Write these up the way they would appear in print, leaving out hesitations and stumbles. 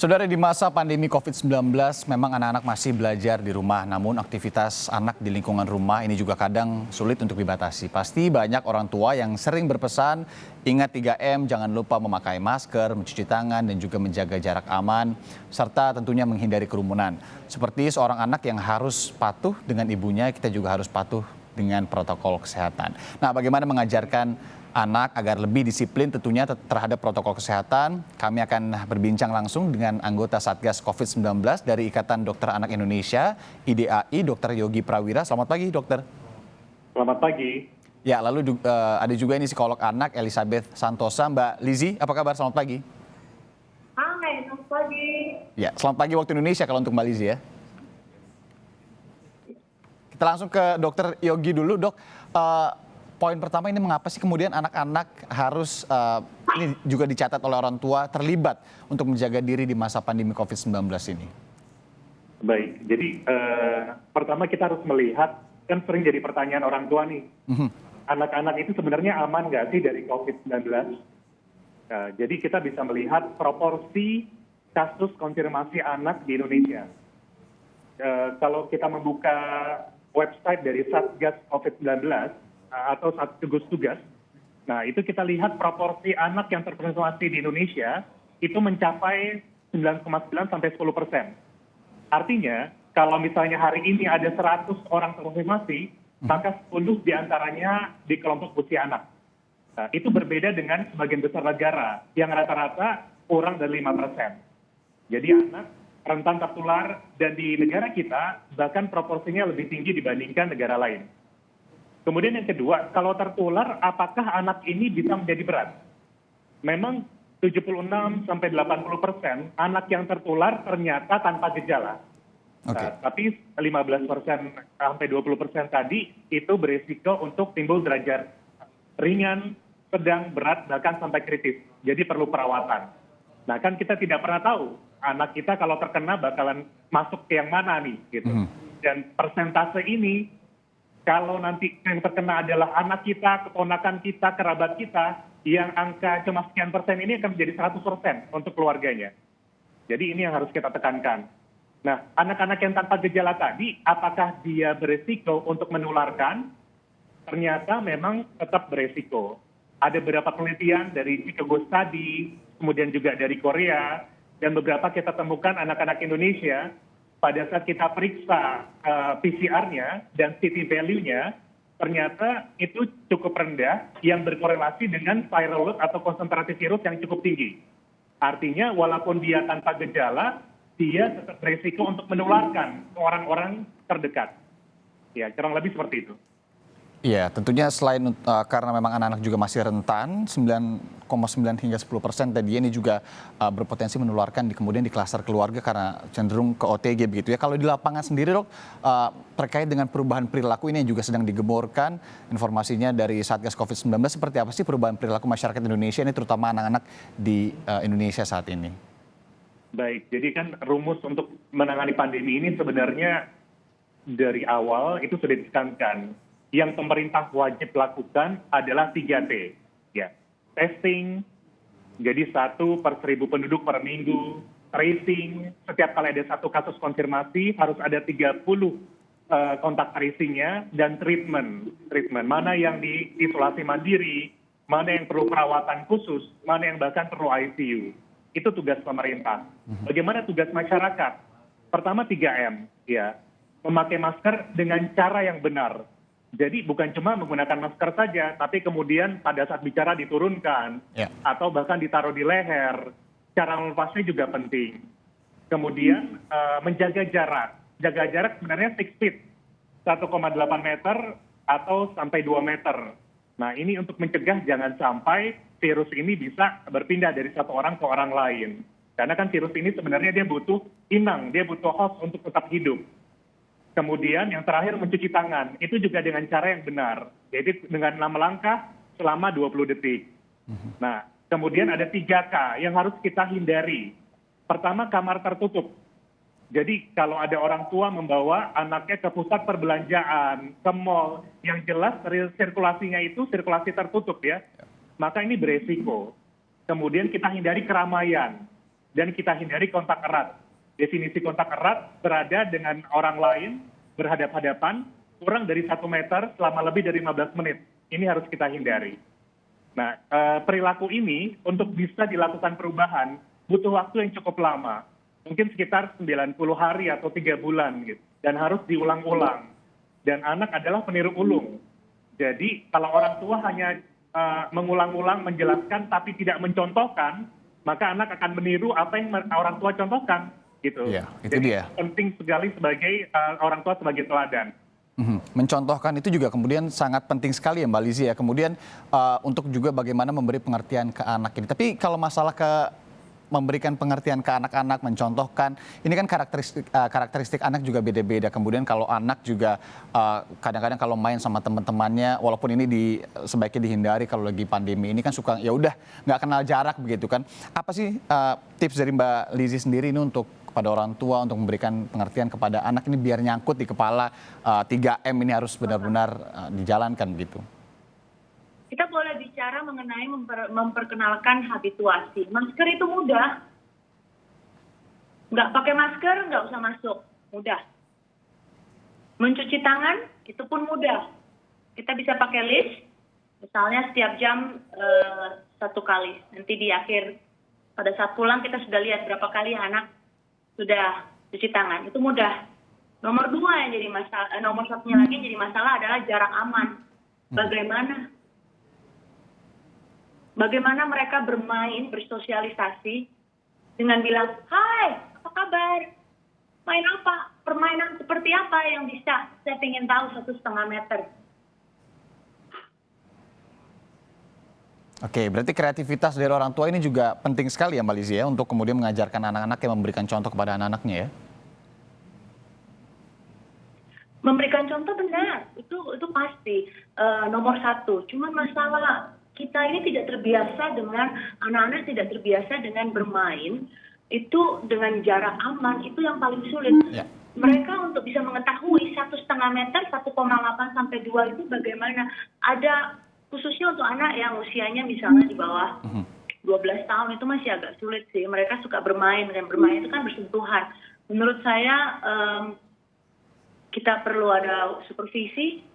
Saudara, di masa pandemi COVID-19 memang anak-anak masih belajar di rumah, namun aktivitas anak di lingkungan rumah ini juga kadang sulit untuk dibatasi. Pasti banyak orang tua yang sering berpesan, ingat 3M, jangan lupa memakai masker, mencuci tangan, dan juga menjaga jarak aman, serta tentunya menghindari kerumunan. Seperti seorang anak yang harus patuh dengan ibunya, kita juga harus patuh dengan protokol kesehatan. Nah, bagaimana mengajarkan anak agar lebih disiplin tentunya terhadap protokol kesehatan. Kami akan berbincang langsung dengan anggota Satgas COVID-19 dari Ikatan Dokter Anak Indonesia, IDAI, Dr. Yogi Prawira. Selamat pagi, dokter. Selamat pagi. Ya, lalu ada juga ini psikolog anak Elizabeth Santosa. Mbak Lizzie, apa kabar? Selamat pagi. Hai, selamat pagi. Ya, selamat pagi waktu Indonesia kalau untuk Mbak Lizzie ya. Kita langsung ke Dr. Yogi dulu, dok. Poin pertama ini mengapa sih kemudian anak-anak harus ini juga dicatat oleh orang tua terlibat untuk menjaga diri di masa pandemi COVID-19 ini? Baik, jadi pertama kita harus melihat, kan sering jadi pertanyaan orang tua nih, anak-anak itu sebenarnya aman nggak sih dari COVID-19? Jadi kita bisa melihat proporsi kasus konfirmasi anak di Indonesia. Kalau kita membuka website dari Satgas COVID-19, atau gugus tugas. Nah, itu kita lihat proporsi anak yang terkonfirmasi di Indonesia itu mencapai 9,9 sampai 10%. Artinya, kalau misalnya hari ini ada 100 orang terkonfirmasi, maka 10 diantaranya di kelompok usia anak. Nah, itu berbeda dengan sebagian besar negara yang rata-rata kurang dari 5%. Jadi anak rentan tertular, dan di negara kita bahkan proporsinya lebih tinggi dibandingkan negara lain. Kemudian yang kedua, kalau tertular, apakah anak ini bisa menjadi berat? Memang 76 sampai 80% anak yang tertular ternyata tanpa gejala. Okay. Tapi 15% sampai 20% tadi itu berisiko untuk timbul derajat ringan, sedang, berat, bahkan sampai kritis. Jadi perlu perawatan. Nah, kan kita tidak pernah tahu anak kita kalau terkena bakalan masuk ke yang mana nih, gitu. Dan persentase ini, kalau nanti yang terkena adalah anak kita, keponakan kita, kerabat kita, yang angka cuma sekian persen ini akan menjadi 100% untuk keluarganya. Jadi ini yang harus kita tekankan. Nah, anak-anak yang tanpa gejala tadi, apakah dia beresiko untuk menularkan? Ternyata memang tetap beresiko. Ada beberapa penelitian dari Chicago Study, kemudian juga dari Korea, dan beberapa kita temukan anak-anak Indonesia, pada saat kita periksa PCR-nya dan CT value-nya, ternyata itu cukup rendah yang berkorelasi dengan viral load atau konsentrasi virus yang cukup tinggi. Artinya walaupun dia tanpa gejala, dia tetap berisiko untuk menularkan ke orang-orang terdekat. Ya, kurang lebih seperti itu. Iya, tentunya selain karena memang anak-anak juga masih rentan, 9,9 hingga 10% tadi ini juga berpotensi menularkan kemudian di klaster keluarga karena cenderung ke OTG begitu ya. Kalau di lapangan sendiri, dok, terkait dengan perubahan perilaku ini yang juga sedang digemborkan, informasinya dari Satgas COVID-19, seperti apa sih perubahan perilaku masyarakat Indonesia ini terutama anak-anak di Indonesia saat ini? Baik, jadi kan rumus untuk menangani pandemi ini sebenarnya dari awal itu sudah ditekankan. Yang pemerintah wajib lakukan adalah 3T. Ya. Testing, jadi 1 per 1.000 penduduk per minggu. Tracing, setiap kali ada 1 kasus konfirmasi harus ada 30 kontak tracingnya, dan treatment. Mana yang diisolasi mandiri, mana yang perlu perawatan khusus, mana yang bahkan perlu ICU. Itu tugas pemerintah. Bagaimana tugas masyarakat? Pertama 3M, ya. Memakai masker dengan cara yang benar. Jadi bukan cuma menggunakan masker saja, tapi kemudian pada saat bicara diturunkan, atau bahkan ditaruh di leher. Cara melepasnya juga penting. Kemudian menjaga jarak. Jaga jarak sebenarnya 6 feet, 1,8 meter atau sampai 2 meter. Nah, ini untuk mencegah jangan sampai virus ini bisa berpindah dari satu orang ke orang lain. Karena kan virus ini sebenarnya dia butuh inang, dia butuh host untuk tetap hidup. Kemudian yang terakhir mencuci tangan, itu juga dengan cara yang benar, yaitu dengan 6 langkah selama 20 detik. Nah, kemudian ada 3K yang harus kita hindari. Pertama, kamar tertutup. Jadi kalau ada orang tua membawa anaknya ke pusat perbelanjaan, ke mall, yang jelas sirkulasinya itu sirkulasi tertutup ya, maka ini beresiko. Kemudian kita hindari keramaian. dan kita hindari kontak erat. Definisi kontak erat berada dengan orang lain berhadap-hadapan kurang dari 1 meter selama lebih dari 15 menit. Ini harus kita hindari. Nah, perilaku ini untuk bisa dilakukan perubahan butuh waktu yang cukup lama. Mungkin sekitar 90 hari atau 3 bulan gitu. Dan harus diulang-ulang. Dan anak adalah peniru ulung. Jadi kalau orang tua hanya mengulang-ulang, menjelaskan tapi tidak mencontohkan, maka anak akan meniru apa yang orang tua contohkan. Gitu. Iya, itu Jadi dia. penting sekali sebagai orang tua sebagai teladan. Mencontohkan itu juga kemudian sangat penting sekali ya Mbak Lizzie ya. Kemudian untuk juga bagaimana memberi pengertian ke anak ini. Tapi kalau masalah memberikan pengertian ke anak-anak, mencontohkan, ini kan karakteristik anak juga beda-beda. Kemudian kalau anak juga kadang-kadang kalau main sama teman-temannya, walaupun ini sebaiknya dihindari kalau lagi pandemi ini kan suka ya udah nggak kenal jarak begitu kan. Apa sih tips dari Mbak Lizzie sendiri ini untuk kepada orang tua untuk memberikan pengertian kepada anak ini biar nyangkut di kepala 3M ini harus benar-benar dijalankan gitu. Kita boleh bicara mengenai memperkenalkan habituasi. Masker itu mudah. Nggak pakai masker, nggak usah masuk. Mudah. Mencuci tangan, itu pun mudah. Kita bisa pakai list, misalnya setiap jam 1 kali. Nanti di akhir, pada saat pulang kita sudah lihat berapa kali anak sudah cuci tangan. Itu mudah. Nomor 2 yang jadi masalah, nomor satunya lagi yang jadi masalah adalah jarak aman. Bagaimana mereka bermain, bersosialisasi dengan bilang, "Hai, apa kabar? Main apa? Permainan seperti apa yang bisa? Saya ingin tahu 1,5 meter." Oke, berarti kreativitas dari orang tua ini juga penting sekali ya Mbak Lizzie ya untuk kemudian mengajarkan anak-anak yang memberikan contoh kepada anak-anaknya ya. Memberikan contoh benar, itu pasti nomor 1. Cuma masalah kita ini tidak terbiasa dengan anak-anak tidak terbiasa dengan bermain itu dengan jarak aman, itu yang paling sulit. Ya. Mereka untuk bisa mengetahui 1,5 meter, 1,8 sampai 2 itu bagaimana. Ada khususnya untuk anak yang usianya misalnya di bawah 12 tahun itu masih agak sulit sih. Mereka suka bermain, dan bermain itu kan bersentuhan. Menurut saya kita perlu ada supervisi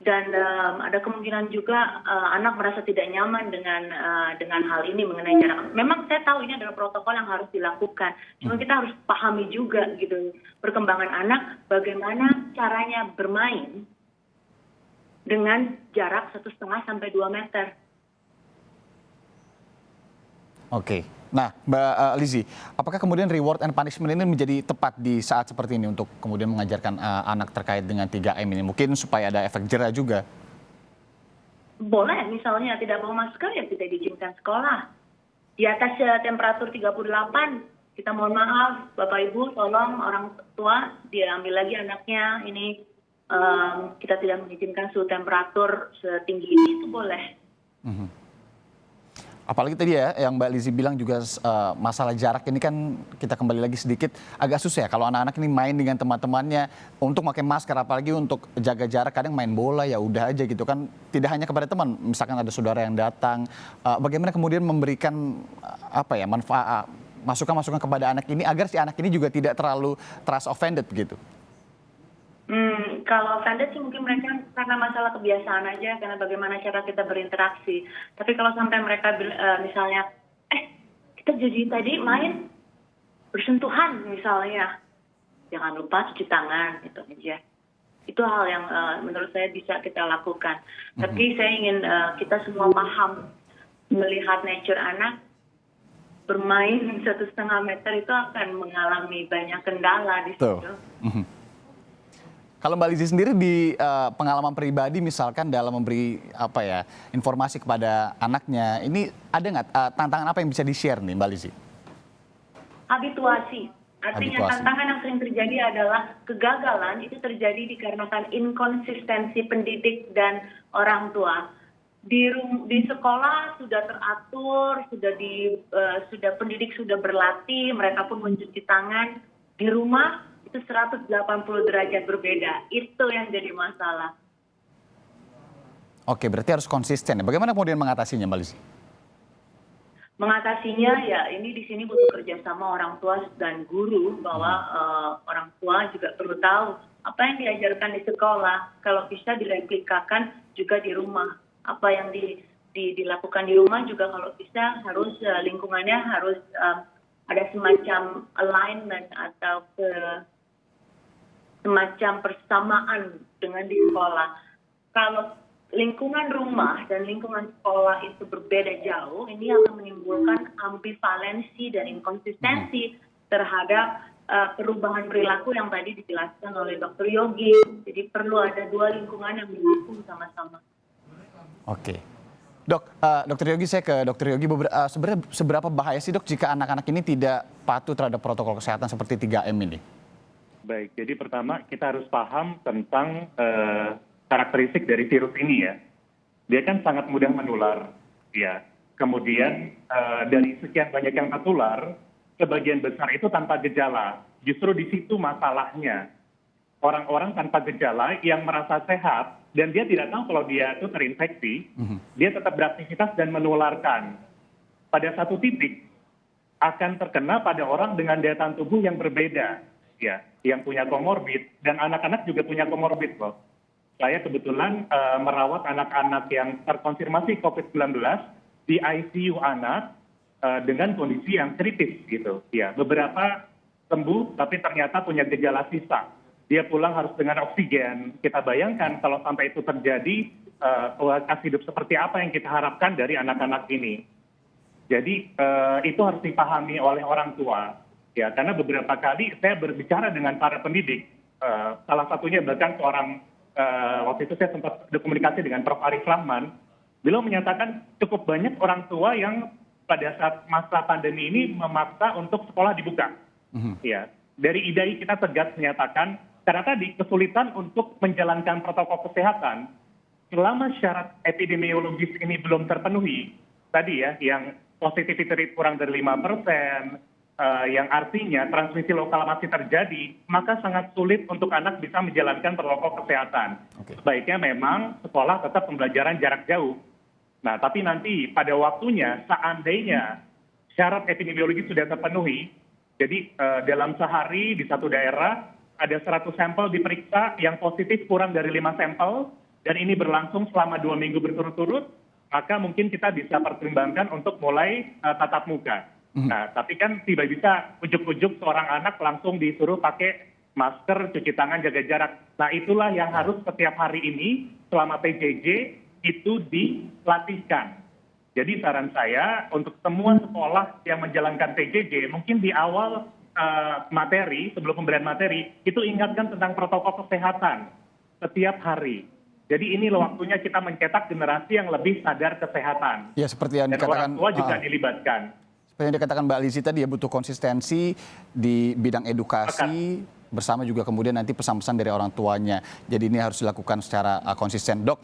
dan ada kemungkinan juga anak merasa tidak nyaman dengan hal ini mengenai jarak. Memang saya tahu ini adalah protokol yang harus dilakukan. Cuma kita harus pahami juga gitu perkembangan anak, bagaimana caranya bermain dengan jarak 1,5 sampai 2 meter. Oke. Nah, Mbak Lizzie, apakah kemudian reward and punishment ini menjadi tepat di saat seperti ini untuk kemudian mengajarkan anak terkait dengan 3M ini? Mungkin supaya ada efek jera juga. Boleh, misalnya tidak bawa masker ya tidak diizinkan sekolah. Di atas temperatur 38, kita mohon maaf, Bapak Ibu, tolong orang tua diambil lagi anaknya. Ini kita tidak mengizinkan suhu temperatur setinggi ini, itu boleh. Apalagi tadi ya yang Mbak Lizzie bilang juga masalah jarak ini kan kita kembali lagi sedikit agak susah ya kalau anak-anak ini main dengan teman-temannya untuk pakai masker, apalagi untuk jaga jarak kadang main bola ya udah aja gitu kan, tidak hanya kepada teman, misalkan ada saudara yang datang, bagaimana kemudian memberikan manfaat, masukan-masukan kepada anak ini agar si anak ini juga tidak terlalu terasa offended gitu. Kalau offended sih mungkin mereka karena masalah kebiasaan aja, karena bagaimana cara kita berinteraksi. Tapi kalau sampai mereka misalnya, kita jadi tadi main bersentuhan misalnya, jangan lupa cuci tangan, gitu aja. Itu hal yang menurut saya bisa kita lakukan. Tapi saya ingin kita semua paham, melihat nature anak, bermain 1,5 meter itu akan mengalami banyak kendala di situ. Kalau Mbak Lizzie sendiri di pengalaman pribadi misalkan dalam memberi informasi kepada anaknya, ini ada nggak tantangan apa yang bisa di-share nih Mbak Lizzie? Habituasi. Artinya tantangan yang sering terjadi adalah kegagalan itu terjadi dikarenakan inkonsistensi pendidik dan orang tua. Di sekolah sudah teratur, sudah pendidik sudah berlatih, mereka pun mencuci tangan. Di rumah itu 180 derajat berbeda. Itu yang jadi masalah. Oke, berarti harus konsisten ya. Bagaimana kemudian mengatasinya, Mbak Lizzie? mengatasinya ya ini di sini butuh kerjasama orang tua dan guru, bahwa orang tua juga perlu tahu apa yang diajarkan di sekolah kalau bisa direplikakan juga di rumah. Apa yang dilakukan di rumah juga kalau bisa harus lingkungannya harus ada semacam alignment atau semacam persamaan dengan di sekolah. Kalau lingkungan rumah dan lingkungan sekolah itu berbeda jauh, ini akan menimbulkan ambivalensi dan inkonsistensi terhadap perubahan perilaku yang tadi dijelaskan oleh Dr. Yogi. Jadi perlu ada dua lingkungan yang mendukung sama-sama. Oke. Dok, Dr. Yogi, saya ke Dr. Yogi. Sebenarnya seberapa bahaya sih dok jika anak-anak ini tidak patuh terhadap protokol kesehatan seperti 3M ini? Baik, jadi pertama kita harus paham tentang karakteristik dari virus ini ya. Dia kan sangat mudah menular, ya. Kemudian dari sekian banyak yang tertular, sebagian besar itu tanpa gejala. Justru di situ masalahnya. Orang-orang tanpa gejala yang merasa sehat dan dia tidak tahu kalau dia itu terinfeksi, dia tetap beraktivitas dan menularkan. Pada satu titik akan terkena pada orang dengan daya tahan tubuh yang berbeda, ya, yang punya komorbid, dan anak-anak juga punya komorbid loh. Saya kebetulan merawat anak-anak yang terkonfirmasi COVID-19 di ICU anak dengan kondisi yang kritis gitu. Ya, beberapa sembuh tapi ternyata punya gejala sisa. Dia pulang harus dengan oksigen. Kita bayangkan kalau sampai itu terjadi, kualitas hidup seperti apa yang kita harapkan dari anak-anak ini. Jadi itu harus dipahami oleh orang tua. Ya, karena beberapa kali saya berbicara dengan para pendidik, salah satunya bahkan seorang waktu itu saya sempat berkomunikasi dengan Prof. Arif Rahman, beliau menyatakan cukup banyak orang tua yang pada saat masa pandemi ini memaksa untuk sekolah dibuka. Ya, dari IDAI kita tegas menyatakan, karena tadi kesulitan untuk menjalankan protokol kesehatan, selama syarat epidemiologis ini belum terpenuhi, tadi ya, yang positivity rate kurang dari 5%, yang artinya transmisi lokal masih terjadi, maka sangat sulit untuk anak bisa menjalankan protokol kesehatan. Sebaiknya memang sekolah tetap pembelajaran jarak jauh. Nah, tapi nanti pada waktunya, seandainya syarat epidemiologi sudah terpenuhi, jadi dalam sehari di satu daerah ada 100 sampel diperiksa, yang positif kurang dari 5 sampel, dan ini berlangsung selama 2 minggu berturut-turut, maka mungkin kita bisa pertimbangkan untuk mulai tatap muka. Nah, tapi kan tidak bisa ujuk-ujuk seorang anak langsung disuruh pakai masker, cuci tangan, jaga jarak. Nah, itulah yang harus setiap hari ini selama PJJ itu dilatihkan. Jadi saran saya untuk semua sekolah yang menjalankan PJJ, mungkin di awal materi, sebelum pemberian materi, itu ingatkan tentang protokol kesehatan setiap hari. Jadi ini waktunya kita mencetak generasi yang lebih sadar kesehatan. Ya, seperti yang dan dikatakan, orang tua juga dilibatkan. Seperti yang dikatakan Mbak Lizzie tadi ya, butuh konsistensi di bidang edukasi, bersama juga kemudian nanti pesan-pesan dari orang tuanya. Jadi ini harus dilakukan secara konsisten. Dok,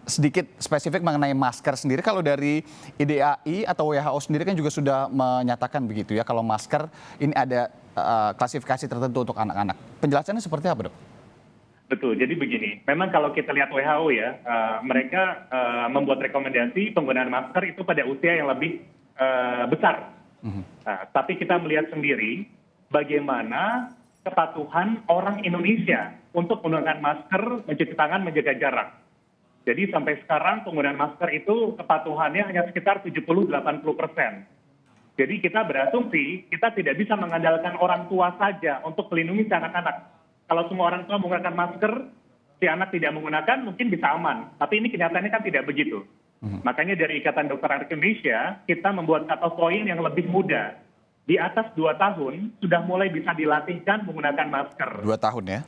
sedikit spesifik mengenai masker sendiri, kalau dari IDAI atau WHO sendiri kan juga sudah menyatakan begitu ya, kalau masker ini ada klasifikasi tertentu untuk anak-anak. Penjelasannya seperti apa, Dok? Betul, jadi begini, memang kalau kita lihat WHO ya, mereka membuat rekomendasi penggunaan masker itu pada usia yang lebih besar. Nah, tapi kita melihat sendiri bagaimana kepatuhan orang Indonesia untuk menggunakan masker, mencuci tangan, menjaga jarak. Jadi sampai sekarang penggunaan masker itu kepatuhannya hanya sekitar 70-80%. Jadi kita berasumsi kita tidak bisa mengandalkan orang tua saja untuk melindungi si anak-anak. Kalau semua orang tua menggunakan masker, si anak tidak menggunakan, mungkin bisa aman. Tapi ini kenyataannya kan tidak begitu. Makanya dari Ikatan Dokter Anak Indonesia, kita membuat cut-off point yang lebih mudah. Di atas 2 tahun, sudah mulai bisa dilatihkan menggunakan masker. 2 tahun ya?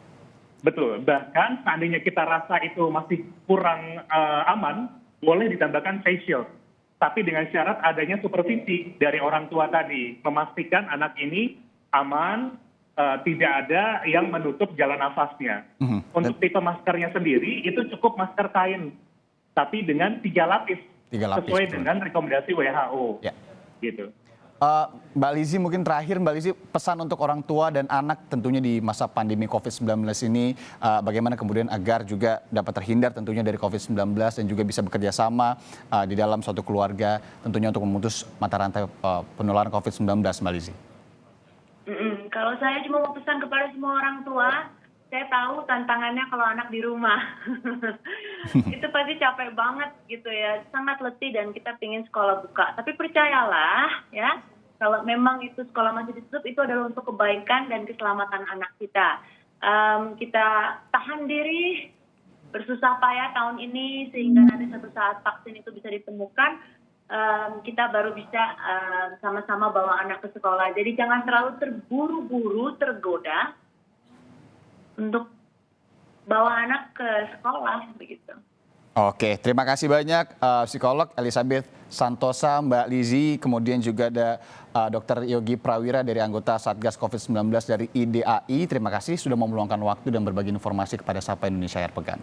Betul. Bahkan seandainya kita rasa itu masih kurang aman, boleh ditambahkan face shield. Tapi dengan syarat adanya supervisi dari orang tua tadi. Memastikan anak ini aman, tidak ada yang menutup jalan nafasnya. Untuk tipe maskernya sendiri, itu cukup masker kain. Tapi dengan 3 lapis. 3 lapis. Sesuai dengan rekomendasi WHO. Ya. Gitu. Mbak Lizzy, mungkin terakhir Mbak Lizzy, pesan untuk orang tua dan anak tentunya di masa pandemi COVID-19 ini, bagaimana kemudian agar juga dapat terhindar tentunya dari COVID-19 dan juga bisa bekerja sama di dalam suatu keluarga tentunya untuk memutus mata rantai penularan COVID-19, Mbak Lizzy. Kalau saya cuma mau pesan kepada semua orang tua, saya tahu tantangannya kalau anak di rumah. Itu pasti capek banget gitu ya, sangat letih dan kita pingin sekolah buka. Tapi percayalah ya, kalau memang itu sekolah masih ditutup, itu adalah untuk kebaikan dan keselamatan anak kita. Kita tahan diri, bersusah payah tahun ini sehingga nanti suatu saat vaksin itu bisa ditemukan, kita baru bisa sama-sama bawa anak ke sekolah. Jadi jangan terlalu terburu-buru, tergoda untuk bawa anak ke sekolah begitu. Oke, terima kasih banyak psikolog Elizabeth Santosa, Mbak Lizzy, kemudian juga ada Dr. Yogi Prawira dari anggota Satgas COVID-19 dari IDAI. Terima kasih sudah mau meluangkan waktu dan berbagi informasi kepada Sapa Indonesia Akhir Pekan.